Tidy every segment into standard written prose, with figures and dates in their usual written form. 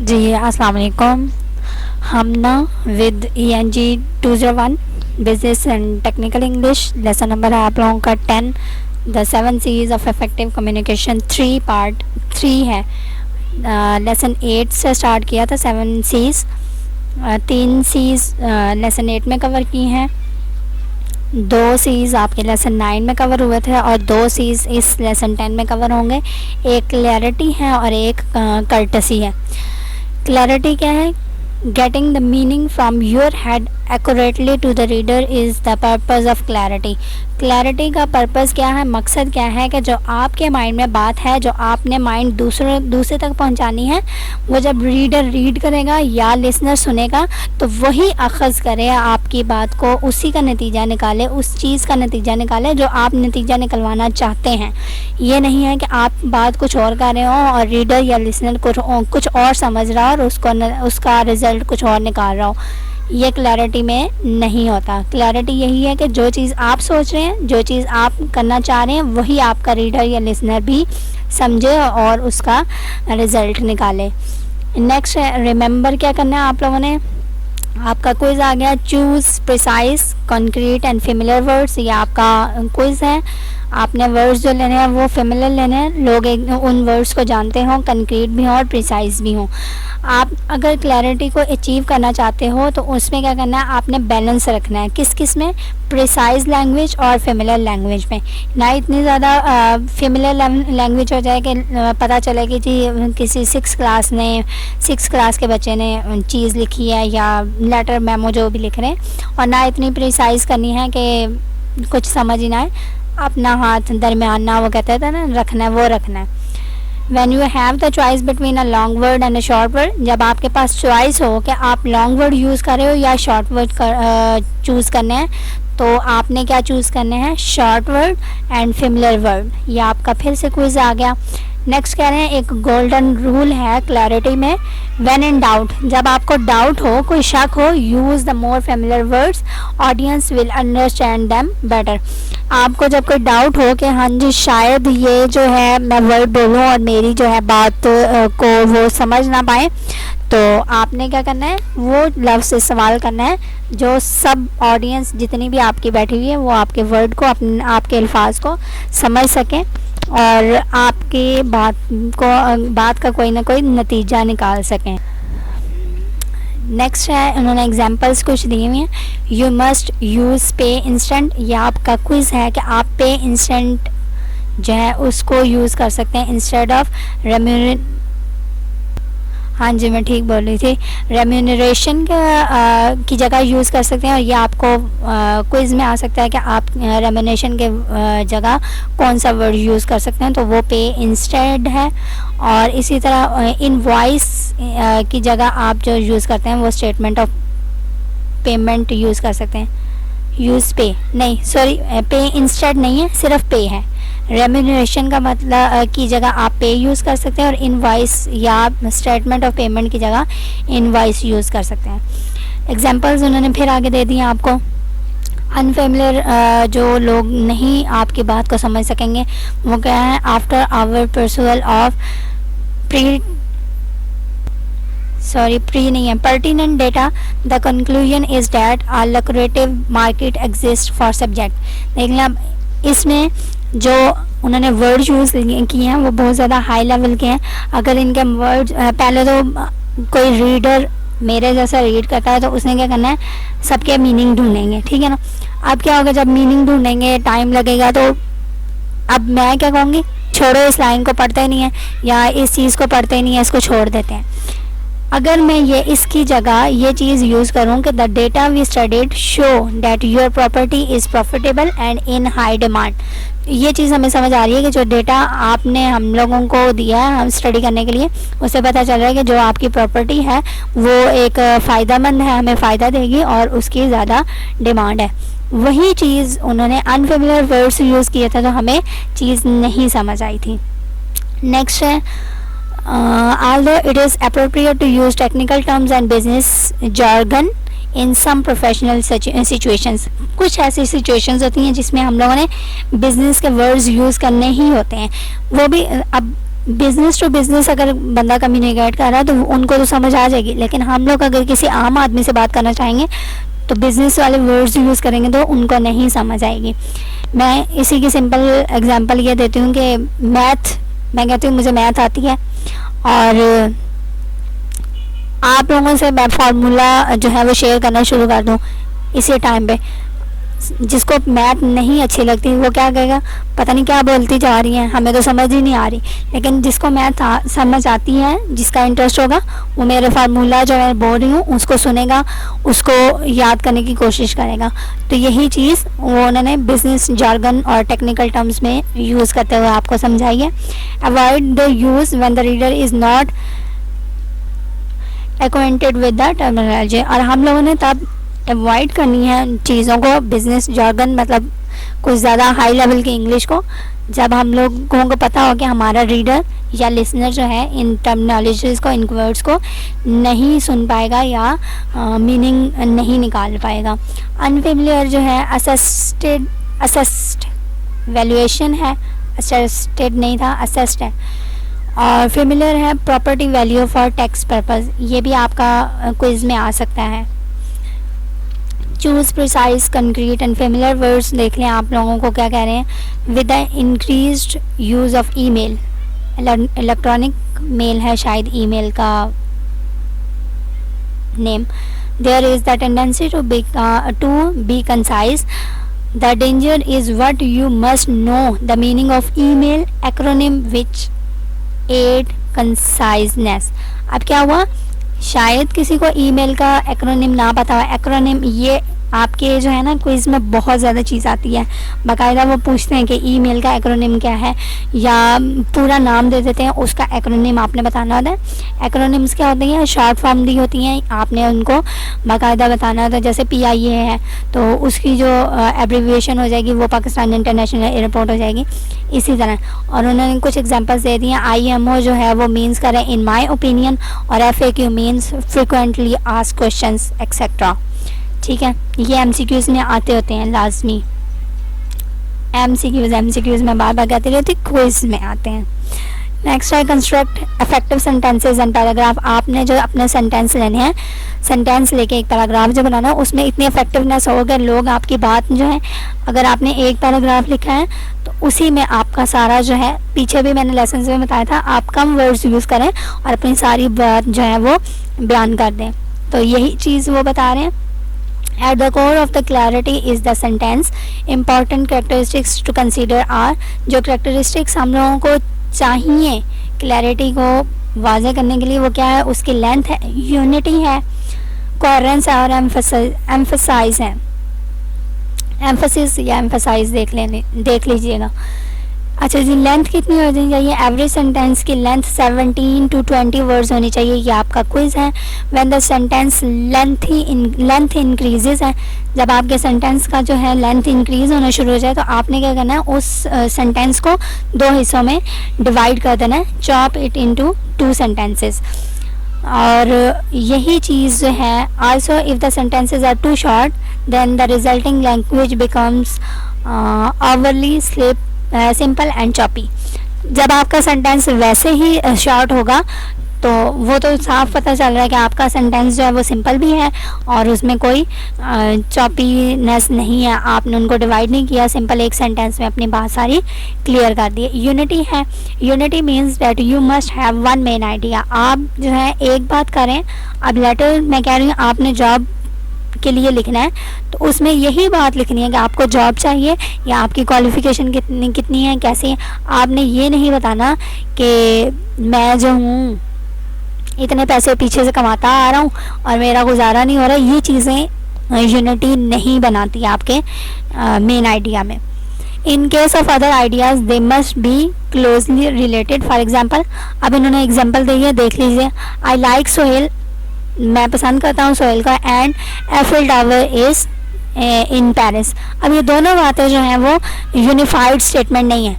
जी अस्सलाम वालेकुम। हम ना with ENG 201 business and technical English lesson number है आप लोगों का 10 the 7 Cs of effective communication 3 part 3 है। लेसन 8 से स्टार्ट किया था। 7 सीज 3 सीज लेसन 8 में कवर की हैं, 2 सीज आपके लेसन 9 में कवर हुए थे और 2 सीज इस लेसन 10 में कवर होंगे। एक क्लैरिटी है और एक कर्टसी है। क्लैरिटी क्या है? Getting the meaning from your head accurately to the reader is the purpose of clarity. Clarity का पर्पज़ क्या है, मकसद क्या है कि जो आपके माइंड में बात है, जो आपने माइंड दूसरे तक पहुंचानी है, वो जब रीडर रीड करेगा या लिसनर सुनेगा तो वही अखज़ करे आपकी बात को, उसी का नतीजा निकाले, उस चीज़ का नतीजा निकाले जो आप नतीजा निकलवाना चाहते हैं। ये नहीं है कि आप बात कुछ और कर रहे हो और रीडर या लिसनर कुछ और समझ रहा हो और उसका रिज़ल्ट कुछ और निकाल रहा हो। ये क्लैरिटी में नहीं होता। क्लैरिटी यही है कि जो चीज़ आप सोच रहे हैं, जो चीज़ आप करना चाह रहे हैं, वही आपका रीडर या लिसनर भी समझे और उसका रिज़ल्ट निकाले। नेक्स्ट है रिमेंबर। क्या करना है आप लोगों ने? आपका क्विज़ आ गया। Choose precise concrete and familiar words. ये आपका क्विज़ है। आपने वर्ड्स जो लेने हैं वो फेमिलियर लेने हैं, लोग उन वर्ड्स को जानते हों, कंक्रीट भी हों और प्रिसाइज भी हों। आप अगर क्लैरिटी को अचीव करना चाहते हो तो उसमें क्या करना है, आपने बैलेंस रखना है। किस में? प्रिसाइज लैंग्वेज और फेमिलियर लैंग्वेज में। ना इतनी ज़्यादा फेमिलियर लैंग्वेज हो जाए कि पता चले कि जी किसी 6 क्लास के बच्चे ने चीज़ लिखी है या लेटर मेमो जो भी लिख रहे हैं, और ना इतनी प्रिसाइज करनी है कि कुछ समझ ही ना आए। अपना हाथ दरमियान ना, वो कहते थे ना, रखना है, वो रखना है। When you have the choice between a long word and a short word, जब आपके पास चॉइस हो कि आप लॉन्ग वर्ड यूज़ कर रहे हो या शॉर्ट वर्ड चूज़ करने हैं, तो आपने क्या चूज़ करने हैं? Short word and familiar word. ये आपका फिर से क्विज़ आ गया। नेक्स्ट कह रहे हैं एक गोल्डन रूल है क्लैरिटी में। व्हेन इन डाउट, जब आपको डाउट हो, कोई शक हो, use the more familiar words, audience will understand them better. आपको जब कोई डाउट हो कि हाँ जी शायद ये जो है मैं वर्ड बोलूँ और मेरी जो है बात को वो समझ ना पाए, तो आपने क्या करना है, वो लफ्ज़ से सवाल करना है जो सब ऑडियंस जितनी भी आपकी बैठी हुई है वो आपके वर्ड को, आपके अल्फाज को समझ सकें और आपकी बात का कोई ना कोई नतीजा निकाल सकें। नेक्स्ट है, उन्होंने एग्जांपल्स कुछ दिए हुए हैं। यू मस्ट यूज़ पे इंस्टेंट। यह आपका क्विज़ है कि आप पे इंस्टेंट जो है उसको यूज़ कर सकते हैं इंस्टेड ऑफ हाँ जी मैं ठीक बोल रही थी, रेम्यूनरेशन की जगह यूज़ कर सकते हैं। और ये आपको क्विज़ में आ सकता है कि आप रेम्यूनरेशन के जगह कौन सा वर्ड यूज़ कर सकते हैं, तो वो पे इंस्टेड है। और इसी तरह इनवॉइस की जगह आप जो यूज़ करते हैं वो स्टेटमेंट ऑफ पेमेंट यूज़ कर सकते हैं। यूज़ पे नहीं, सॉरी, पे इंस्टेड नहीं है, सिर्फ पे है। रेम्यूनरेशन का मतलब की जगह आप पे यूज़ कर सकते हैं और इनवॉइस या स्टेटमेंट ऑफ पेमेंट की जगह इनवॉइस यूज़ कर सकते हैं। एग्जांपल्स उन्होंने फिर आगे दे दिए आपको। अनफेमिलियर जो लोग नहीं आपकी बात को समझ सकेंगे वो क्या है? आफ्टर आवर परसूअल ऑफ प्री नहीं है, pertinent data the conclusion is that a lucrative market exist for subject. देखना इसमें जो उन्होंने वर्ड यूज़ किए हैं वो बहुत ज़्यादा हाई लेवल के हैं। अगर इनके वर्ड पहले तो कोई रीडर मेरे जैसा रीड करता है तो उसने क्या करना है, सबके मीनिंग ढूंढेंगे, ठीक है ना। अब क्या होगा, जब मीनिंग ढूंढेंगे टाइम लगेगा, तो अब मैं क्या कहूँगी, छोड़ो इस लाइन को पढ़ते ही नहीं है या इस चीज़ को पढ़ते ही नहीं है, इसको छोड़ देते हैं। अगर मैं ये इसकी जगह ये चीज़ यूज़ करूँ कि the data we studied show that your property is profitable and in high demand, ये चीज़ हमें समझ आ रही है कि जो डेटा आपने हम लोगों को दिया है हम स्टडी करने के लिए, उससे पता चल रहा है कि जो आपकी प्रॉपर्टी है वो एक फ़ायदेमंद है, हमें फ़ायदा देगी और उसकी ज़्यादा डिमांड है। वही चीज़ उन्होंने अनफेमिलियर वर्ड्स यूज़ किए थे तो हमें चीज़ नहीं समझ आई थी। नेक्स्ट है, although it is appropriate to use technical terms and business jargon in some professional situations, कुछ ऐसी situations होती हैं जिसमें हम लोगों ने business के words यूज़ करने ही होते हैं। वो भी अब बिजनेस टू बिजनेस अगर बंदा कम्युनिकेट कर रहा है तो उनको तो समझ आ जाएगी, लेकिन हम लोग अगर किसी आम आदमी से बात करना चाहेंगे तो बिजनेस वाले वर्ड्स यूज़ करेंगे तो उनको नहीं समझ आएगी। मैं इसी की सिंपल एग्जांपल ये देती हूँ कि मैथ, मैं कहती हूँ मुझे मैथ आती है और आप लोगों से मैं फार्मूला जो है वो शेयर करना शुरू कर दूँ इसी टाइम पे, जिसको मैथ नहीं अच्छी लगती वो क्या कहेगा, पता नहीं क्या बोलती जा रही है, हमें तो समझ ही नहीं आ रही। लेकिन जिसको मैथ समझ आती है, जिसका इंटरेस्ट होगा, वो मेरे फार्मूला जो मैं बोल रही हूँ उसको सुनेगा, उसको याद करने की कोशिश करेगा। तो यही चीज़ वो उन्होंने बिजनेस जार्गन और टेक्निकल टर्म्स में यूज़ करते हुए आपको समझाई है। Avoid the use when the reader is not acquainted with the terminology. और हम लोगों ने तब अवॉइड करनी है चीज़ों को, बिजनेस जार्गन मतलब कुछ ज़्यादा हाई लेवल की इंग्लिश को, जब हम लोगों को पता हो कि हमारा रीडर या लिसनर जो है इन टर्मिनोलॉजीज़ को, इन वर्ड्स को नहीं सुन पाएगा या मीनिंग नहीं निकाल पाएगा। अनफेमिलियर जो है असेस्ड वैल्यूएशन है, असेस्टेड नहीं था, असेस्ड है। और फेमिलियर है property value for tax purpose, ये भी आपका क्विज़ में आ सकता है। Choose precise concrete and familiar words देख लें आप लोगों को क्या कह रहे हैं। With the increased use of email, electronic mail है शायद ईमेल का name, there is the tendency to be concise. The danger is what you must know the meaning of email acronym which add conciseness. अब क्या हुआ, शायद किसी को email का एक्रोनिम ना पता हो। एक्रोनिम ये आपके जो है ना क्विज़ में बहुत ज़्यादा चीज़ आती है, बाकायदा वो पूछते हैं कि ईमेल का एक्रोनिम क्या है, या पूरा नाम दे देते हैं, उसका एक्रोनिम आपने बताना होता है। एक्रोनिम्स क्या होती हैं, शॉर्ट फॉर्म दी होती हैं, आपने उनको बाकायदा बताना होता है। जैसे PIA है तो उसकी जो एब्रीविएशन हो जाएगी वो पाकिस्तान इंटरनेशनल एयरपोर्ट हो जाएगी, इसी तरह। और उन्होंने कुछ एग्जांपल्स दे दिए। IMO जो है वो मीन्स करें इन माय ओपिनियन, और FAQ means frequently asked questions etcetera. ठीक है, ये MCQs में आते होते हैं लाजमी। MCQs में बार बार कहती रहती, क्विज में आते हैं। नेक्स्ट है construct effective sentences and paragraph. आपने जो अपने सेंटेंस लेने हैं, सेंटेंस लेके एक पैराग्राफ जो बनाना है उसमें इतनी इफेक्टिवनेस हो कि लोग आपकी बात जो है, अगर आपने एक पैराग्राफ लिखा है तो उसी में आपका सारा जो है, पीछे भी मैंने लेसन में बताया था, आप कम वर्ड्स यूज़ करें और अपनी सारी बात जो है वो बयान कर दें। तो यही चीज़ वो बता रहे हैं। At the core of the clarity is the sentence. Important characteristics to consider are, जो characteristics हम लोगों को चाहिए क्लैरिटी को वाज़े करने के लिए, वो क्या है, उसकी लेंथ है, यूनिटी है, कोहेरेंस है और एम्फसाइज है। एम्फसिस या एम्फसाइज देख लीजिएगा। अच्छा जी, लेंथ कितनी होनी चाहिए? एवरेज सेंटेंस की लेंथ 17 to 20 वर्ड्स होनी चाहिए। ये आपका क्विज है। When the sentence length increases है, जब आपके सेंटेंस का जो है लेंथ इंक्रीज होना शुरू हो जाए तो आपने क्या करना है, उस सेंटेंस को 2 हिस्सों में डिवाइड कर देना है, चॉप इट इनटू 2 सेंटेंसेस। और यही चीज़ जो है, also if the sentences are too short then the resulting language becomes overly simple and choppy. जब आपका सेंटेंस वैसे ही शॉर्ट होगा तो वो तो साफ पता चल रहा है कि आपका सेंटेंस जो है वो सिंपल भी है और उसमें कोई चॉपीनेस नहीं है। आपने उनको डिवाइड नहीं किया, सिंपल एक सेंटेंस में अपनी बात सारी क्लियर कर दी। यूनिटी है। Unity means that you must have one main idea. आप जो है एक बात करें, अब लेटर मैं कह रही हूँ आपने जॉब के लिए लिखना है तो उसमें यही बात लिखनी है कि आपको जॉब चाहिए या आपकी क्वालिफिकेशन कितनी है, कैसी है। आपने ये नहीं बताना कि मैं जो हूँ इतने पैसे पीछे से कमाता आ रहा हूँ और मेरा गुजारा नहीं हो रहा। ये चीज़ें यूनिटी नहीं बनाती आपके मेन आइडिया में। In case of other ideas they must be closely related. For example, अब इन्होंने एग्जाम्पल दी है, देख लीजिए। आई लाइक सोहेल, मैं पसंद करता हूँ सोहेल का, and Eiffel tower is in Paris. अब ये दोनों बातें जो हैं वो यूनिफाइड स्टेटमेंट नहीं है।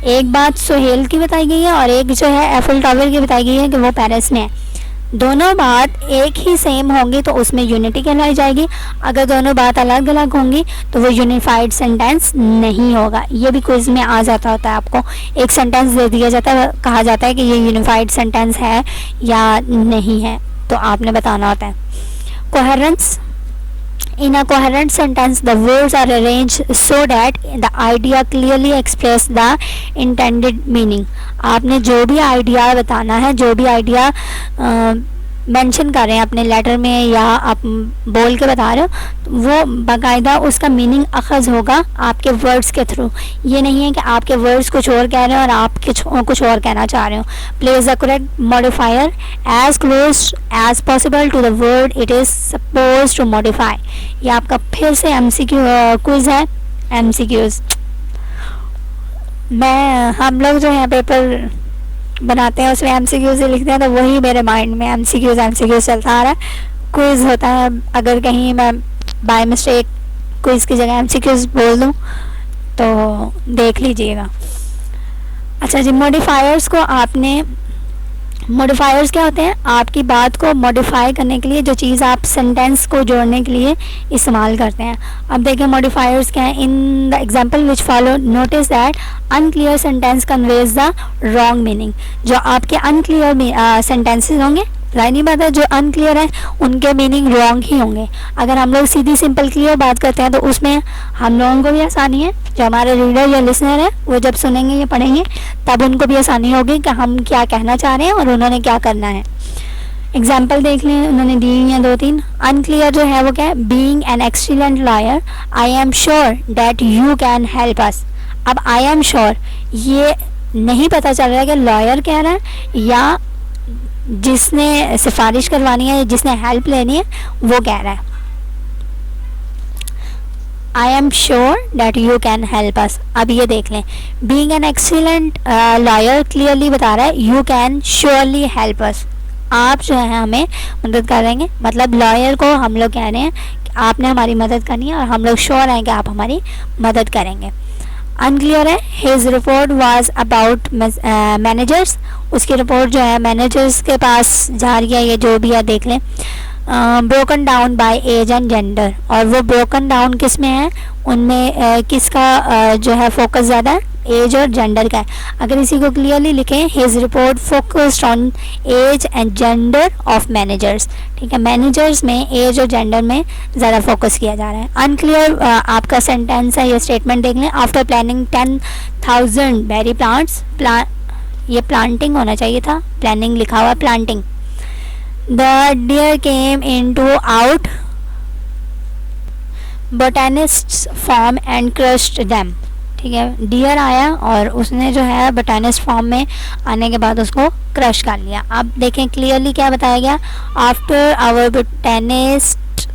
एक बात सोहेल की बताई गई है और एक जो है एफिल टावर की बताई गई है कि वो पेरिस में है। दोनों बात एक ही सेम होंगी तो उसमें यूनिटी कहलाई जाएगी, अगर दोनों बात अलग अलग होंगी तो वो यूनिफाइड सेंटेंस नहीं होगा। ये भी क्विज में आ जाता होता है, आपको एक सेंटेंस दे दिया जाता है, कहा जाता है कि ये यूनिफाइड सेंटेंस है या नहीं है, तो आपने बताना होता है। Coherence, in a coherent sentence the words are arranged so that the idea clearly express the intended meaning। आपने जो भी आइडिया बताना है, जो भी आइडिया मेंशन कर रहे हैं अपने लेटर में या आप बोल के बता रहे हो, वो बाकायदा उसका मीनिंग अखज़ होगा आपके वर्ड्स के थ्रू। ये नहीं है कि आपके वर्ड्स कुछ और कह रहे हो और आप कुछ और कहना चाह रहे हो। Place the correct modifier as close as possible to the word it is suppose to modify. ये आपका फिर से MCQ क्विज़ है। MCQs हम लोग जो है पेपर बनाते हैं उसमें MCQ से लिखते हैं, तो वही मेरे माइंड में MCQ चलता आ रहा है। क्विज़ होता है, अगर कहीं मैं बाय मिस्टेक क्विज़ की जगह MCQ बोल दूँ तो देख लीजिएगा। अच्छा जी, मॉडिफायर्स क्या होते हैं? आपकी बात को मॉडिफाई करने के लिए जो चीज़ आप सेंटेंस को जोड़ने के लिए इस्तेमाल करते हैं। अब देखें मॉडिफायर्स क्या है। In the example which follow notice that unclear sentence conveys the wrong meaning. जो आपके अनक्लियर सेंटेंसेस होंगे, लाइनी बात है, जो अनक्लियर है उनके मीनिंग रॉन्ग ही होंगे। अगर हम लोग सीधी सिंपल क्लियर बात करते हैं तो उसमें हम लोगों को भी आसानी है, जो हमारे रीडर या लिसनर है वो जब सुनेंगे या पढ़ेंगे तब उनको भी आसानी होगी कि हम क्या कहना चाह रहे हैं और उन्होंने क्या करना है। एग्जाम्पल देख लें, उन्होंने दी हैं 2-3। अनक्लियर जो है वो क्या है? Being an excellent lawyer I am sure that you can help us. अब आई एम श्योर, ये नहीं पता चल रहा है कि लॉयर कह रहा है या जिसने सिफारिश करवानी है, जिसने हेल्प लेनी है, वो कह रहा है। I am sure that you can help us. अब ये देख लें, being an excellent lawyer clearly बता रहा है you can surely help us. आप जो है हमें मदद करेंगे, मतलब लॉयर को हम लोग कह रहे हैं कि आपने हमारी मदद करनी है और हम लोग श्योर हैं कि आप हमारी मदद करेंगे। अनक्लियर है, his report was about managers. उसकी रिपोर्ट जो है मैनेजर्स के पास जा रही है, ये जो भी है देख लें। Broken down by age and gender, और वो ब्रोकन डाउन किस में है, उनमें किसका जो है फोकस ज़्यादा है, एज और जेंडर का है। अगर इसी को क्लियरली लिखें, his report focused on age and gender of managers. ठीक है, मैनेजर्स में एज और जेंडर में ज़्यादा फोकस किया जा रहा है। अनक्लियर आपका सेंटेंस है, ये स्टेटमेंट देख लें। आफ्टर प्लानिंग 10,000 बेरी प्लांट्स, ये प्लांटिंग होना चाहिए था, प्लानिंग लिखा हुआ planting. The deer came into out botanists form and crushed them. ठीक है, डियर आया और उसने जो है बोटैनिस्ट फॉर्म में आने के बाद उसको क्रश कर लिया। अब देखें क्लियरली क्या बताया गया, after our botanist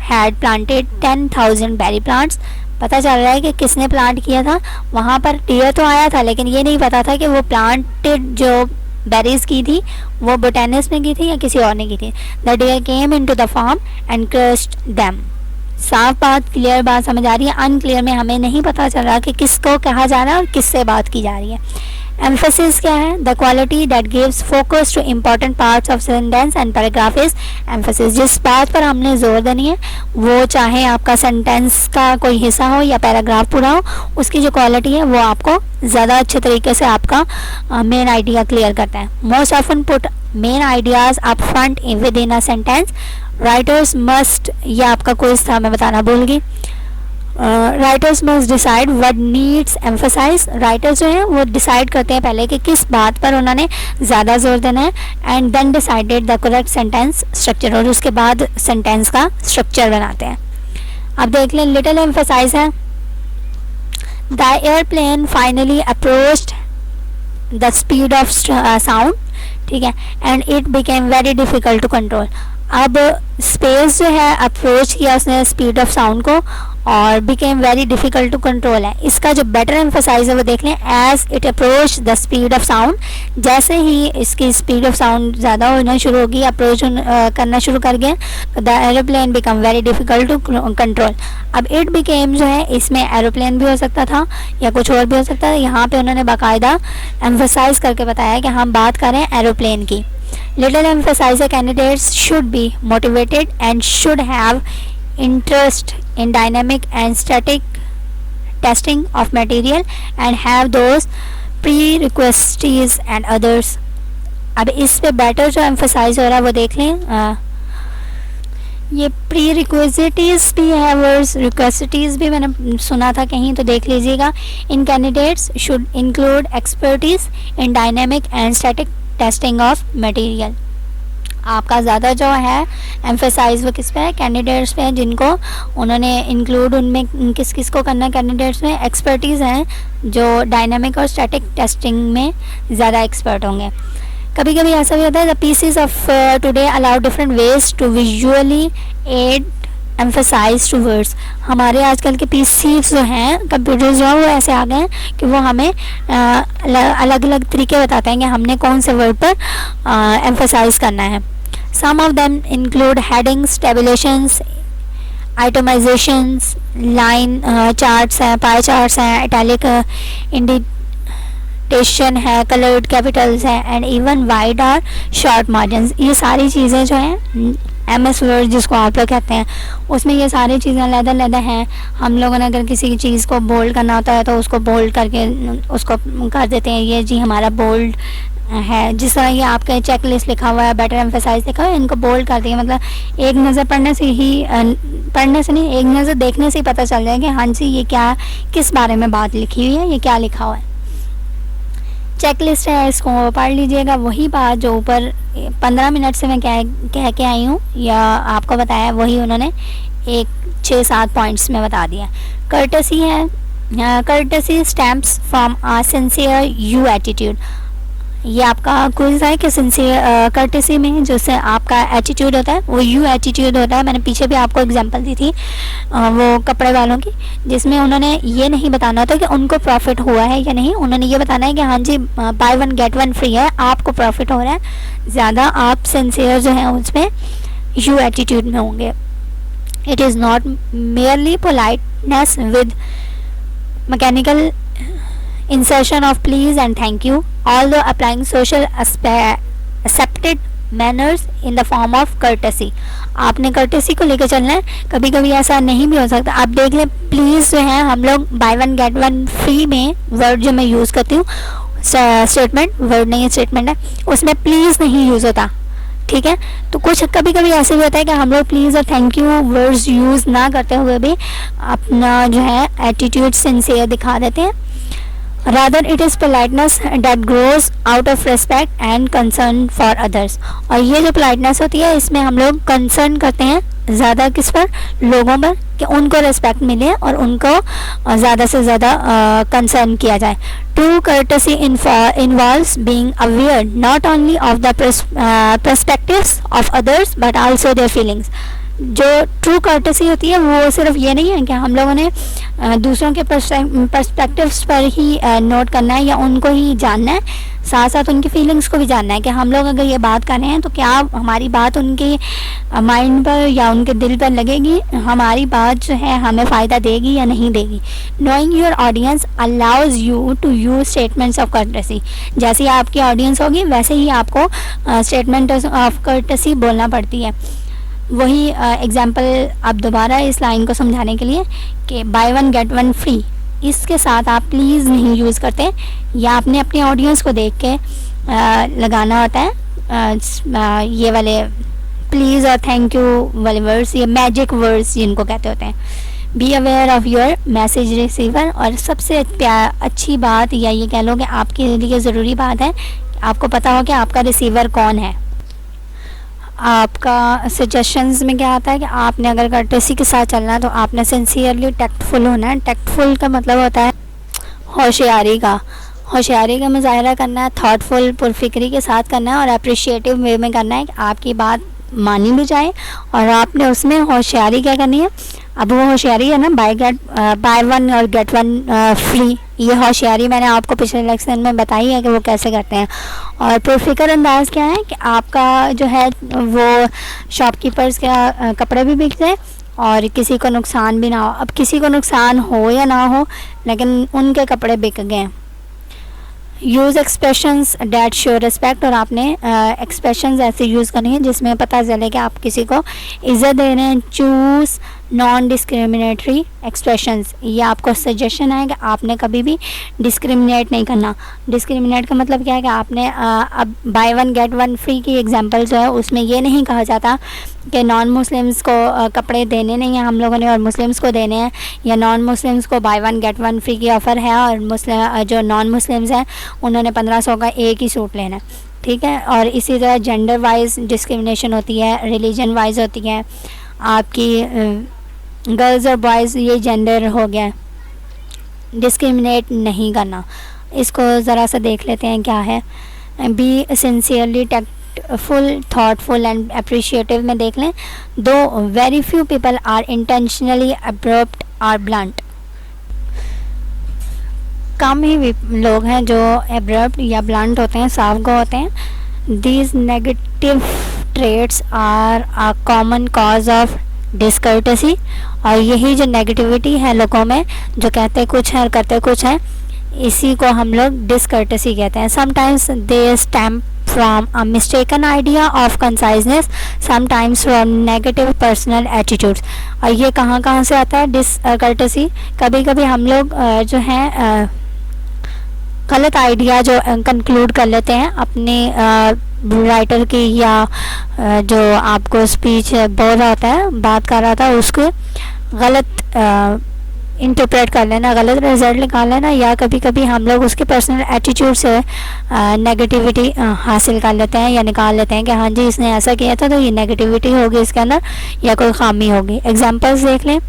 had planted 10,000 berry plants. पता चल रहा है कि किसने प्लांट किया था। वहाँ पर डियर तो आया था लेकिन ये नहीं पता था कि वो प्लांटेड जो बेरीज की थी वो बोटैनिस्ट ने की थी या किसी और ने की थी। The deer came into the farm and crushed them. साफ बात, क्लियर बात समझ आ रही है। अनक्लियर में हमें नहीं पता चल रहा कि किसको कहा जा रहा है और किससे बात की जा रही है। एम्फेसिस क्या है? The quality that gives focus to important parts of sentence and paragraph is emphasis. जिस बात पर हमने जोर देनी है वो चाहे आपका सेंटेंस का कोई हिस्सा हो या पैराग्राफ पूरा हो, उसकी जो क्वालिटी है वो आपको ज़्यादा अच्छे तरीके से आपका मेन आइडिया क्लियर करता है। Most often put main ideas up front within a sentence. Writers must, ये आपका क्विज था मैं बताना भूल गई। Writers must decide what needs emphasize. Writers जो हैं वो डिसाइड करते हैं पहले कि किस बात पर उन्होंने ज़्यादा जोर देना है, and then decided the correct sentence structure, और उसके बाद सेंटेंस का स्ट्रक्चर बनाते हैं। अब देख लें, लिटिल एम्फसाइज है, the airplane finally approached the speed of sound. ठीक है, and it became very difficult to control. अब स्पेस जो है अप्रोच किया उसने स्पीड ऑफ साउंड को, और became very difficult to control है। इसका जो बेटर एम्फसाइज है वो देख लें, as it approach the speed of sound. जैसे ही इसकी स्पीड ऑफ साउंड ज़्यादा होना शुरू होगी, अप्रोच करना शुरू कर गए, तो the aeroplane become very difficult to control. अब इट बिकेम जो है इसमें एरोप्लेन भी हो सकता था या कुछ और भी हो सकता था। यहाँ पे उन्होंने बाकायदा एम्फसाइज करके बताया कि हम बात करें एरोप्लेन की। Little emphasize candidates should be motivated and should have interest in dynamic and static testing of material and have those prerequisites and others. अब इस पे बेटर जो एम्फोसाइज हो रहा है वो देख लें. ये प्री रिक्विजिटीज़ भी है, वर्ड्स रिक्वेसिटीज़ भी मैंने सुना था कहीं, तो देख लीजिएगा. In candidates should include expertise in dynamic and static testing of material. आपका ज़्यादा जो है एम्फेसाइज वो किस पे है, कैंडिडेट्स पे है, जिनको उन्होंने इंक्लूड उनमें किस किस को करना है. कैंडिडेट्स में एक्सपर्टीज़ हैं जो डायनेमिक और स्टैटिक टेस्टिंग में ज़्यादा एक्सपर्ट होंगे. कभी कभी ऐसा भी होता है the PCs of today allow different ways to visually add emphasize to words. हमारे आजकल के पीसीज जो हैं, कंप्यूटर्स जो हैं, वो ऐसे आ गए हैं कि वो हमें अलग अलग तरीके बताते हैं कि हमने कौन से वर्ड पर एम्फेसाइज करना है. Some of them include headings, tabulations, itemizations, line charts हैं, पाई चार्ट्स हैं, इटैलिक इंडिकेशन है, कलर्ड कैपिटल्स हैं एंड इवन वाइड और शॉर्ट मार्जिन्स. ये सारी चीज़ें जो हैं MS वर्ड जिसको आप लोग कहते हैं, उसमें ये सारी चीज़ें अलग-अलग हैं. हम लोगों ने अगर किसी चीज़ को बोल्ड करना होता है तो उसको बोल्ड करके उसको कर देते हैं, ये जी हमारा बोल्ड है. जिस तरह ये आपका चेक लिस्ट लिखा हुआ है, बेटर एम्फेसाइज लिखा हुआ है, इनको बोल्ड कर दिया. मतलब एक नज़र पढ़ने से नहीं, एक नज़र देखने से ही पता चल जाए कि हाँ जी ये क्या, किस बारे में बात लिखी हुई है, ये क्या लिखा हुआ है. चेक लिस्ट है, इसको पढ़ लीजिएगा. वही बात जो ऊपर 15 मिनट से मैं कह के आई हूँ या आपको बताया, वही उन्होंने 6-7 पॉइंट्स में बता दिया. कर्टसी है, courtesy stamps from a sincere you attitude. ये आपका क्विज है कि सिंसियर कर्टसी में जो से आपका एटीट्यूड होता है वो यू एटीट्यूड होता है. मैंने पीछे भी आपको एग्जांपल दी थी वो कपड़े वालों की, जिसमें उन्होंने ये नहीं बताना होता कि उनको प्रॉफिट हुआ है या नहीं. उन्होंने ये बताना है कि हाँ जी बाय 1 गेट 1 फ्री है, आपको प्रॉफिट हो रहा है ज़्यादा, आप सिंसियर जो है उसमें यू एटीट्यूड में होंगे. It is not merely politeness with mechanical insertion of please and thank you, although applying social accepted manners in the form of courtesy. आपने courtesy को लेकर चलना है. कभी कभी ऐसा नहीं भी हो सकता. आप देख लें प्लीज़ जो है हम लोग बाय 1 गेट 1 फ्री में वर्ड जो मैं यूज़ करती हूँ, स्टेटमेंट वर्ड नहीं है स्टेटमेंट है, उसमें प्लीज़ नहीं यूज़ होता. ठीक है, तो कुछ कभी कभी ऐसे भी होता है कि हम लोग प्लीज़ और थैंक यू वर्ड्स यूज़ ना करते हुए भी अपना जो है एटीट्यूड सिंसियर दिखा देते हैं. Rather it is politeness that grows out of respect and concern for others. और ये जो politeness होती है इसमें हम लोग concern करते हैं ज़्यादा किस पर, लोगों पर, कि उनको respect मिले और उनको ज़्यादा से ज़्यादा concern किया जाए. True courtesy involves being aware not only of the perspectives of others but also their feelings. जो ट्रू कर्टसी होती है वो सिर्फ ये नहीं है कि हम लोगों ने दूसरों के पर्सपेक्टिव्स पर ही नोट करना है या उनको ही जानना है, साथ साथ उनकी फीलिंग्स को भी जानना है कि हम लोग अगर ये बात कर रहे हैं तो क्या हमारी बात उनके माइंड पर या उनके दिल पर लगेगी, हमारी बात जो है हमें फ़ायदा देगी या नहीं देगी. Knowing your audience allows you to use statements of courtesy. जैसे ही आपकी ऑडियंस होगी वैसे ही आपको स्टेटमेंट ऑफ कर्टसी बोलना पड़ती है. वही एग्जाम्पल अब दोबारा इस लाइन को समझाने के लिए कि बाय 1 गेट 1 फ्री, इसके साथ आप प्लीज़ नहीं यूज़ करते, या आपने अपनी ऑडियंस को देख के लगाना होता है ये वाले प्लीज़ और थैंक यू वाले वर्ड्स, ये मैजिक वर्ड्स जिनको कहते होते हैं. Be aware of your message receiver. और सबसे अच्छी बात या ये कह लो कि आपके लिए ज़रूरी बात है कि आपको पता हो कि आपका रिसीवर कौन है. आपका सजेशंस में क्या आता है कि आपने अगर कर्टेसी के साथ चलना है तो आपने सिंसियरली टैक्टफुल होना है. टैक्टफुल का मतलब होता है होशियारी का मुजाहरा करना है, थॉटफुल पुरफिक्री के साथ करना है और अप्रिशिएटिव वे में करना है कि आपकी बात मानी भी जाए और आपने उसमें होशियारी क्या करनी है. अब वो होशियारी है ना बाय 1 और गेट 1 फ्री, ये होशियारी मैंने आपको पिछले लेक्चर में बताई है कि वो कैसे करते हैं. और पुरफिक्र अंदाज क्या है कि आपका जो है वो शॉपकीपर्स का कपड़े भी बिक जाए और किसी को नुकसान भी ना हो. अब किसी को नुकसान हो या ना हो लेकिन उनके कपड़े बिक गए. Use expressions that show respect, और आपने एक्सप्रेशंस ऐसे यूज़ करनी है जिसमें पता चले कि आप किसी को इज़्ज़त दे रहे हैं। चूज़ नॉन डिस्क्रिमिनेटरी एक्सप्रेशंस, ये आपको सजेशन है कि आपने कभी भी डिस्क्रिमिनेट नहीं करना। डिस्क्रिमिनेट का मतलब क्या है कि आपने अब by one get one free की एग्जांपल जो है उसमें ये नहीं कहा जाता कि नॉन मुस्लिम्स को कपड़े देने नहीं हैं हम लोगों ने और मुस्लिम्स को देने हैं, या नॉन मुस्लिम्स को by one get one free की ऑफ़र है और मुस्लिम जो नॉन मुस्लिम्स हैं उन्होंने 1500 का एक ही सूट लेना है, ठीक है। और इसी तरह जेंडर वाइज डिस्क्रिमिनेशन होती है, रिलीजन वाइज होती है, आपकी गर्ल्स और बॉयज़ ये जेंडर हो गया, डिस्क्रिमिनेट नहीं करना। इसको ज़रा सा देख लेते हैं क्या है। Be sincerely full thoughtful and appreciative में देख लें, though very few people are intentionally abrupt or blunt, कम ही लोग हैं जो अब्रप्ट या ब्लंट होते हैं, साफ गो होते हैं। These negative traits are a common cause of discourtesy, और यही जो नेगेटिविटी है लोगों में, जो कहते कुछ हैं और करते कुछ हैं, इसी को हम लोग डिस्कर्टेसी कहते हैं। Sometimes they stem from a mistaken idea of conciseness, sometimes from negative personal attitudes। और ये कहाँ कहाँ से आता है डिसकर्टेसी? कभी कभी हम लोग जो हैं गलत आइडिया जो कंक्लूड कर लेते हैं अपने राइटर की, या जो आपको स्पीच बोल रहा होता है, बात कर रहा था, उसको गलत इंटरप्रेट कर लेना, गलत रिजल्ट निकाल लेना, या कभी कभी हम लोग उसके पर्सनल एटीट्यूड से नेगेटिविटी हासिल कर लेते हैं या निकाल लेते हैं कि हाँ जी इसने ऐसा किया था तो ये नेगेटिविटी होगी इसके अंदर या कोई खामी होगी। एग्जांपल्स देख लें,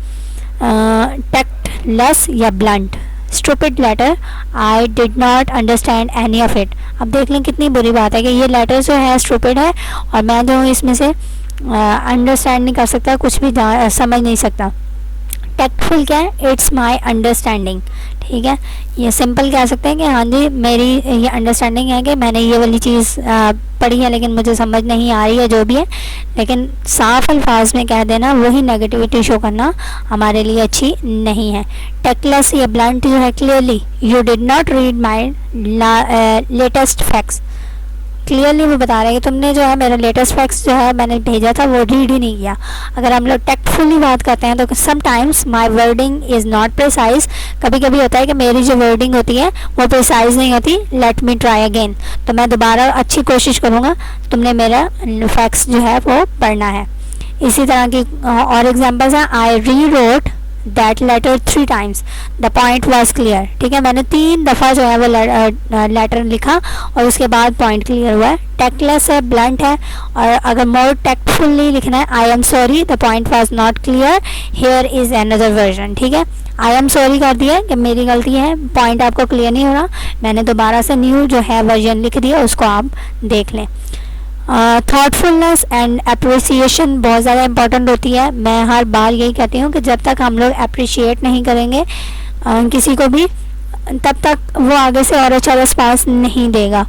टैक्टलेस या blunt, stupid letter, I did not understand any of it. अब देख लें कितनी बुरी बात है कि ये लेटर जो है स्टूपिड है और मैं जो हूँ इसमें से अंडरस्टैंड नहीं कर सकता, कुछ भी समझ नहीं सकता। टैक्टफुल क्या है? इट्स माई अंडरस्टैंडिंग, ठीक है। ये सिंपल कह सकते हैं कि हाँ जी मेरी ये अंडरस्टैंडिंग है कि मैंने ये वाली चीज़ पढ़ी है लेकिन मुझे समझ नहीं आ रही है, जो भी है, लेकिन साफ अल्फाज में कह देना, वही नेगेटिविटी शो करना हमारे लिए अच्छी नहीं है। टैक्टलेस या ब्लंट जो है, clearly you did not read my latest facts, clearly वो बता रहे हैं कि तुमने जो है मेरा लेटेस्ट फैक्ट्स जो है मैंने भेजा था वो रीड ही नहीं किया। अगर हम लोग टैक्टफुली बात करते हैं तो sometimes my wording is not precise, कभी कभी होता है कि मेरी जो वर्डिंग होती है वो प्रिसाइज नहीं होती, लेट मी ट्राई अगेन, तो मैं दोबारा अच्छी कोशिश करूँगा, तुमने मेरा फैक्ट्स जो है वो पढ़ना है। इसी तरह की और एग्जाम्पल्स हैं, I rewrote that letter 3 times, the point was clear, ठीक है, मैंने 3 दफ़ा जो है वो लेटर लिखा और उसके बाद पॉइंट क्लियर हुआ है। टैक्टलेस है, ब्लंट है, और अगर मोर टैक्टफुली लिखना है, I am sorry the point was not clear, here is another version, ठीक है। आई एम सॉरी कर दिया कि मेरी गलती है, पॉइंट आपको क्लियर नहीं हो रहा, मैंने दोबारा से न्यू जो है वर्जन लिख दिया, उसको आप देख लें। थाटफुलनेस एंड अप्रिसिएशन बहुत ज़्यादा इंपॉर्टेंट होती है। मैं हर बार यही कहती हूँ कि जब तक हम लोग अप्रिशिएट नहीं करेंगे किसी को भी, तब तक वो आगे से और अच्छा रिस्पॉन्स नहीं देगा।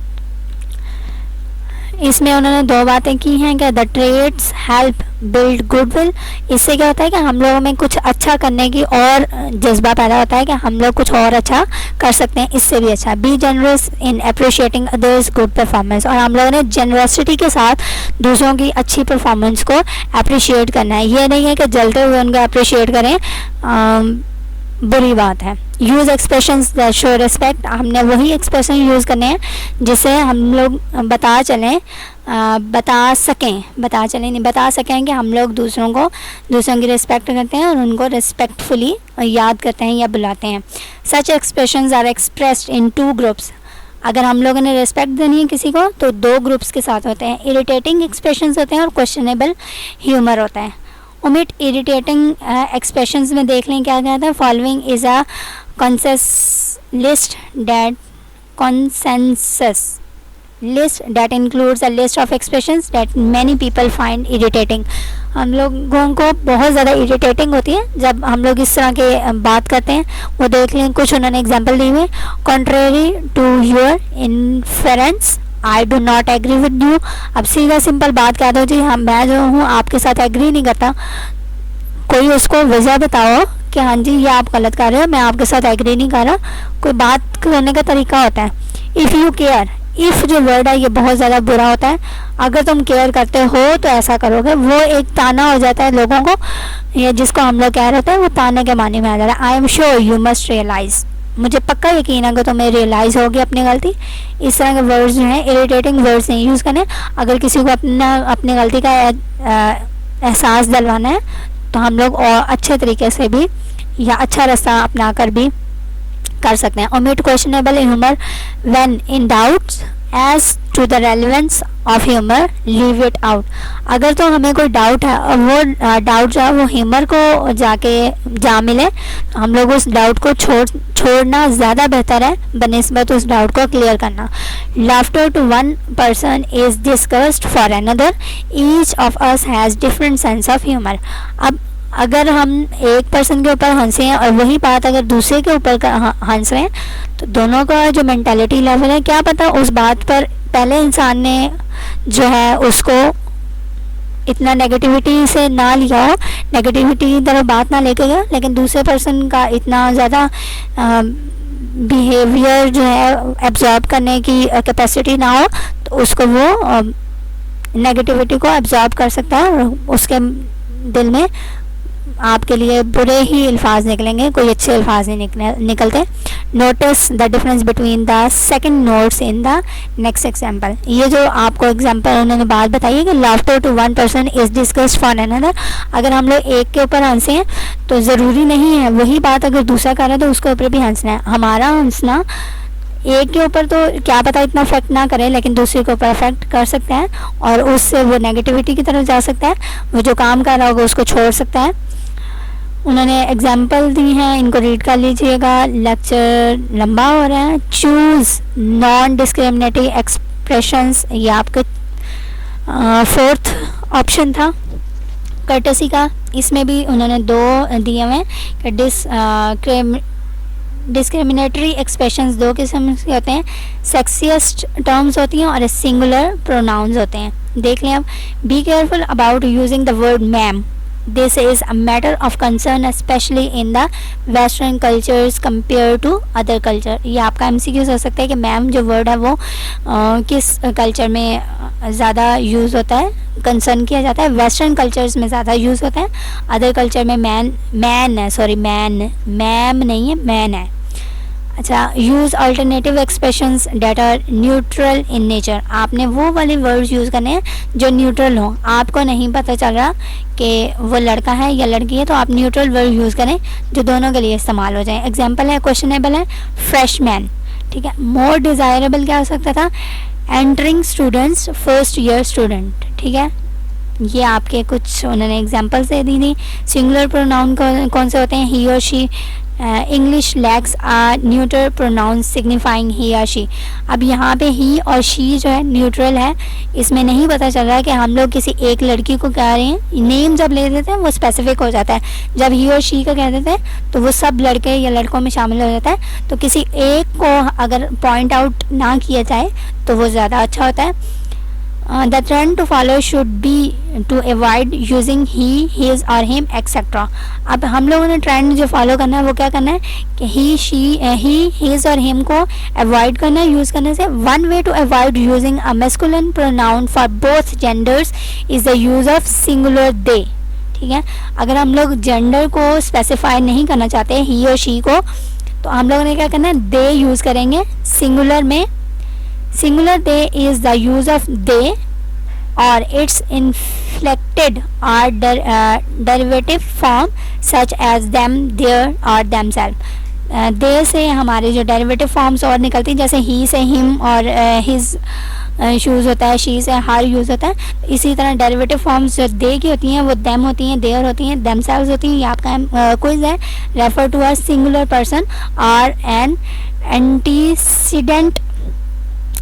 इसमें उन्होंने 2 बातें की हैं कि the trades help build goodwill, इससे क्या होता है कि हम लोगों में कुछ अच्छा करने की और जज्बा पैदा होता है कि हम लोग कुछ और अच्छा कर सकते हैं, इससे भी अच्छा। बी जनरस इन अप्रिशिएटिंग अदर्स गुड परफॉर्मेंस, और हम लोगों ने जनरसिटी के साथ दूसरों की अच्छी परफॉर्मेंस को अप्रिशिएट करना है, ये नहीं है कि जलते हुए उनको अप्रिशिएट करें, बुरी बात है। Use expressions that show respect, हमने वही एक्सप्रेशन यूज़ करने हैं जिससे हम लोग बता सकें कि हम लोग दूसरों की रिस्पेक्ट करते हैं और उनको रिस्पेक्टफुली याद करते हैं या बुलाते हैं। Such expressions are expressed in 2 groups, अगर हम लोगों ने रिस्पेक्ट देनी है किसी को तो 2 ग्रुप्स के साथ होते हैं, इरिटेटिंग एक्सप्रेशंस होते हैं और क्वेश्चनेबल ह्यूमर होता है। ओमिट इरिटेटिंग एक्सप्रेशंस में देख लें क्या कहता है, following is a consensus list that includes a list of expressions that many people find irritating। हम लोगों को बहुत ज़्यादा इरिटेटिंग होती है जब हम लोग इस तरह के बात करते हैं, वो देख लें, कुछ उन्होंने एग्जांपल दी हुए। contrary to your inference I do not agree with you, अब सीधा सिंपल बात कह दो जी, मैं जो हूँ आपके साथ एग्री नहीं करता, कोई उसको वजह बताओ कि हाँ जी ये आप गलत कर रहे हो, मैं आपके साथ एग्री नहीं कर रहा, कोई बात करने का तरीका होता है। इफ़ यू केयर, इफ़ जो वर्ड है ये बहुत ज़्यादा बुरा होता है, अगर तुम केयर करते हो तो ऐसा करोगे, वो एक ताना हो जाता है लोगों को, या जिसको हम लोग कह रहे होते हैं वो ताने के माने में आ जाता है। I am sure you must realize, मुझे पक्का यकीन है कि तुम्हें रियलाइज़ होगी अपनी गलती। इस तरह के वर्ड्स जो हैं इरिटेटिंग वर्ड्स नहीं यूज़ करने। अगर किसी को अपनी गलती का एहसास दिलवाना है तो हम लोग और अच्छे तरीके से भी या अच्छा रास्ता अपना कर भी कर सकते हैं। Omit questionable humour when in doubts as to the relevance of humour, leave it out. अगर तो हमें कोई डाउट है और वो डाउट जो है वो ह्यूमर को जा मिले, तो हम लोग उस डाउट को छोड़ना ज़्यादा बेहतर है बनिस्बत उस डाउट को क्लियर करना। Laughter to one person is discussed for another, each of us has different sense of humour. अब अगर हम एक पर्सन के ऊपर हंसे हैं और वही बात अगर दूसरे के ऊपर हंस रहे हैं, तो दोनों का जो मेंटालिटी लेवल है, क्या पता उस बात पर पहले इंसान ने जो है उसको इतना नेगेटिविटी से ना लिया हो, नेगेटिविटी की तरफ बात ना लेके गया, लेकिन दूसरे पर्सन का इतना ज़्यादा बिहेवियर जो है एब्जॉर्ब करने की कैपेसिटी ना हो, तो उसको वो नेगेटिविटी को एब्जॉर्ब कर सकता है और उसके दिल में आपके लिए बुरे ही अल्फाज निकलेंगे, कोई अच्छे अल्फाज नहीं निकलते। Notice the difference between the second notes in the next example. ये जो आपको एग्जांपल उन्होंने बात बताई है कि laughter to one person is discussed for another, अगर हम लोग एक के ऊपर हंसे हैं तो ज़रूरी नहीं है वही बात अगर दूसरा कर रहा है तो उसके ऊपर भी हंसना है। हमारा हंसना एक के ऊपर तो क्या पता इतना इफेक्ट ना करे, लेकिन दूसरे के ऊपर इफेक्ट कर सकता है और उससे वो नेगेटिविटी की तरफ जा सकता है, वो जो काम कर रहा होगा उसको छोड़ सकता है। उन्होंने एग्जाम्पल दी हैं, इनको रीड कर लीजिएगा, लेक्चर लंबा हो रहा है। चूज़ नॉन डिस्क्रिमिनेटरी एक्सप्रेशंस, ये आपका फोर्थ ऑप्शन था कर्टसी का। इसमें भी उन्होंने दो दिए हुए कि डिस्क्रिमिनेटरी एक्सप्रेशंस दो किस्म के होते हैं, सेक्सियस्ट टर्म्स होती हैं और सिंगुलर प्रोनाउंस होते हैं। देख लें अब, be careful about using the word ma'am, this is a matter of concern especially in the western cultures compared to other culture। ये आपका MCQ हो सकता है कि मैम जो वर्ड है वो किस कल्चर में ज़्यादा यूज़ होता है, कंसर्न किया जाता है। वेस्टर्न कल्चर्स में ज़्यादा यूज़ होता है, अदर कल्चर में मैम नहीं है, मैन है। अच्छा, use alternative expressions that are neutral in nature, आपने वो वाले वर्ड्स यूज़ करने हैं जो न्यूट्रल हो। आपको नहीं पता चल रहा कि वो लड़का है या लड़की है, तो आप न्यूट्रल वर्ड यूज़ करें जो दोनों के लिए इस्तेमाल हो जाए। एग्जांपल है, क्वेश्चनेबल है फ्रेशमैन, ठीक है। मोर डिज़ायरेबल क्या हो सकता था, entering students, first year student, ठीक है। ये आपके कुछ उन्होंने एग्जांपल्स दे दी थी। सिंगुलर प्रोनाउन कौन से होते हैं, ही और she. English lacks a neutral pronoun signifying he और शी। अब यहाँ पे ही और शी जो है न्यूट्रल है, इसमें नहीं पता चल रहा है कि हम लोग किसी एक लड़की को कह रहे हैं। नेम जब ले देते हैं वो स्पेसिफिक हो जाता है, जब ही और शी का कह देते हैं तो वो सब लड़के या लड़कों में शामिल हो जाता है। तो किसी एक को अगर पॉइंट आउट ना किया जाए तो वो ज़्यादा अच्छा होता है। The trend to follow should be to avoid using he, his और him etc। अब हम लोगों ने ट्रेंड जो फॉलो करना है वो क्या करना है कि he, she, he, his और him को अवॉइड करना है यूज़ करने से। One way to avoid using a masculine pronoun for both genders is the use of singular they, ठीक है। अगर हम लोग जेंडर को स्पेसिफाई नहीं करना चाहते ही और शी को, तो हम लोगों ने क्या करना है, दे यूज़ करेंगे सिंगुलर में। Singular they is the use of they or its inflected or derivative form such as them, their or themselves। they से हमारे जो डेरिवेटिव फॉर्म्स और निकलती हैं, जैसे ही से हिम और हिज यूज़ होता है, शी से हर यूज़ होता है। इसी तरह डेरिवेटिव फॉर्म्स जो दे की होती हैं वो देम होती हैं, देयर होती हैं, देमसेल्व्स होती हैं। ये आपका क्विज है। Refer to a singular person और an antecedent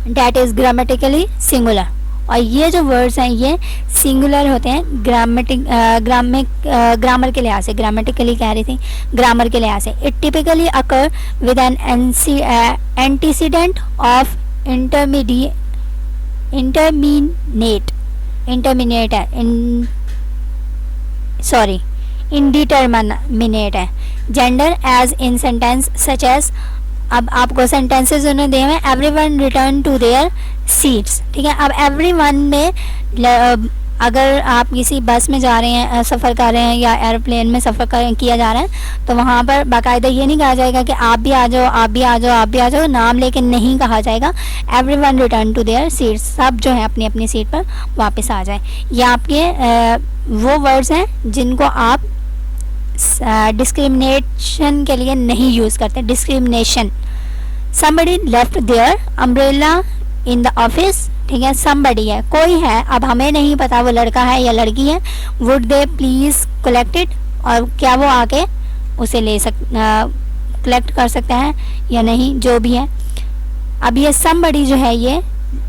that is grammatically singular. और ये जो वर्ड्स हैं ये सिंगुलर होते हैं ग्रामर के लिहाज से, ग्रामेटिकली कह रही थी, ग्रामर के लिहाज से। It typically occur with an antecedent of indeterminate है। Gender as in sentence such as अब आपको सेंटेंसेस उन्होंने दिए हुए, everyone return to their seats, ठीक है। अब एवरीवन में अगर आप किसी बस में जा रहे हैं, सफ़र कर रहे हैं, या एरोप्लेन में सफ़र किया जा रहा है, तो वहाँ पर बाकायदा ये नहीं कहा जाएगा कि आप भी आ जाओ, आप भी आ जाओ, आप भी आ जाओ, नाम लेके नहीं कहा जाएगा। Everyone return to their seats, सब जो है अपनी अपनी सीट पर वापस आ जाए। ये आपके वो वर्ड्स हैं जिनको आप डिस्क्रिमिनेशन के लिए नहीं यूज़ करते। Discrimination, somebody left their umbrella in the office, ठीक है। somebody है, कोई है, अब हमें नहीं पता वो लड़का है या लड़की है। would they please collect it, और क्या वो आके उसे ले कलेक्ट कर सकते हैं या नहीं, जो भी है। अब ये somebody जो है ये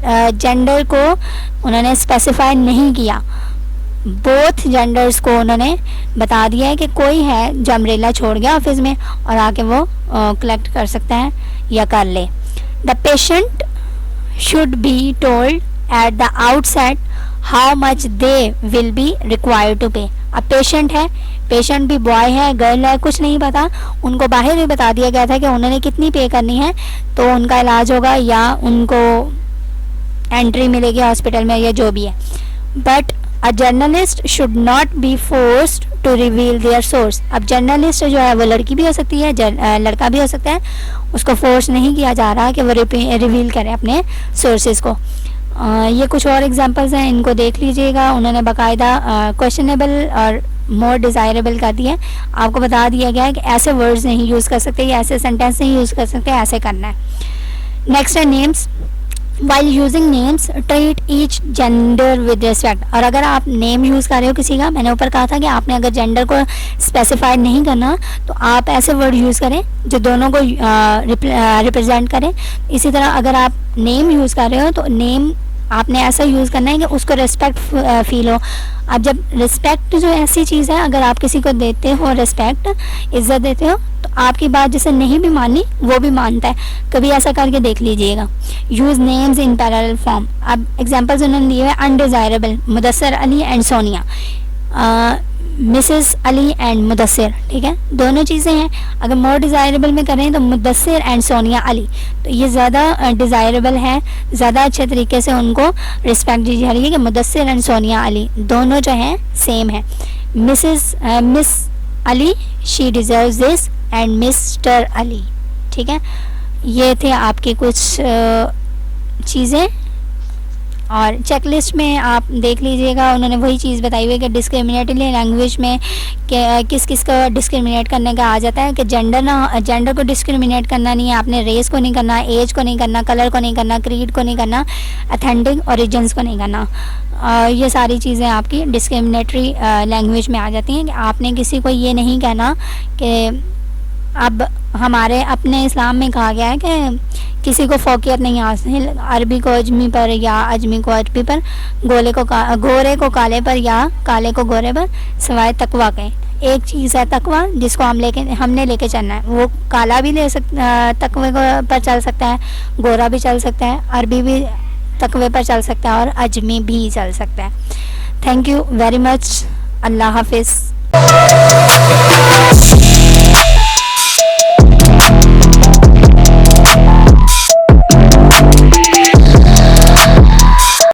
जेंडर को उन्होंने स्पेसिफाई नहीं किया, बोथ जेंडर्स को उन्होंने बता दिया है कि कोई है जो अम्ब्रेला छोड़ गया ऑफिस में और आके वो कलेक्ट कर सकता है या कर ले। The patient should be told at the outset how much they will be required to pay. अब पेशेंट है, पेशेंट भी बॉय है गर्ल है कुछ नहीं पता, उनको बाहर भी बता दिया गया था कि उन्होंने कितनी पे करनी है तो उनका इलाज होगा या उनको एंट्री मिलेगी हॉस्पिटल में या जो भी है। But a journalist should not be forced to reveal their source. अब जर्नलिस्ट जो है वो लड़की भी हो सकती है, लड़का भी हो सकता है, उसको फोर्स नहीं किया जा रहा कि वो रिवील करे अपने सोर्सेज को। ये कुछ और एग्जांपल्स हैं, इनको देख लीजिएगा। उन्होंने बाकायदा क्वेश्चनेबल और मोर डिज़ायरेबल कर दिया है, आपको बता दिया गया है कि ऐसे वर्ड्स नहीं यूज़ कर सकते या ऐसे सेंटेंस नहीं यूज़ कर सकते, ऐसे करना है। नेक्स्ट है names. While using names treat each gender with respect. और अगर आप नेम यूज़ कर रहे हो किसी का, मैंने ऊपर कहा था कि आपने अगर जेंडर को स्पेसिफाइड नहीं करना तो आप ऐसे वर्ड यूज़ करें जो दोनों को रिप्रेजेंट करें। इसी तरह अगर आप नेम यूज़ कर रहे हो तो नेम आपने ऐसा यूज़ करना है कि उसको रिस्पेक्ट फील हो। अब जब रिस्पेक्ट जो ऐसी चीज़ है, अगर आप किसी को देते हो रिस्पेक्ट, इज़्ज़त देते हो, तो आपकी बात जिसे नहीं भी मानी वो भी मानता है। कभी ऐसा करके देख लीजिएगा। Use names in parallel form. अब एग्जांपल्स उन्होंने दिए हुए, undesirable Mudassir Ali and Sonia, Mrs Ali and Mudassir, ठीक है, दोनों चीज़ें हैं। अगर मोर डिज़ायरेबल में करें तो मुदस्सिर एंड सोनिया अली, तो ये ज़्यादा डिज़ायरेबल है, ज़्यादा अच्छे तरीके से उनको रिस्पेक्ट दी जा रही है कि मुदस्सिर एंड सोनिया अली दोनों जो हैं सेम है। Miss Ali she deserves this and mister Ali, ठीक है। ये थे आपकी कुछ चीज़ें। और चेकलिस्ट में आप देख लीजिएगा, उन्होंने वही चीज़ बताई हुई है कि डिस्क्रिमिनेटरी लैंग्वेज में किस किस को डिस्क्रिमिनेट करने का आ जाता है कि जेंडर को डिस्क्रिमिनेट करना नहीं है आपने, रेस को नहीं करना, एज को नहीं करना, कलर को नहीं करना, क्रीड को नहीं करना, अथेंटिक ओरिजिन्स को नहीं करना। ये सारी चीज़ें आपकी डिस्क्रिमिनेटरी लैंग्वेज में आ जाती हैं कि आपने किसी को ये नहीं कहना कि अब हमारे अपने इस्लाम में कहा गया है कि किसी को फ़ौक़ियत नहीं हासिल अरबी को अजमी पर या अजमी को अरबी पर, गोरे को काले पर या काले को गोरे पर, सिवाय तकवा के। एक चीज़ है तकवा जिसको हमने लेके चलना है। वो काला भी तकवे पर चल सकता है, गोरा भी चल सकता है, अरबी भी तकवे पर चल सकता है और अजमी भी चल सकता है। Thank you very much. Allah हाफिज़।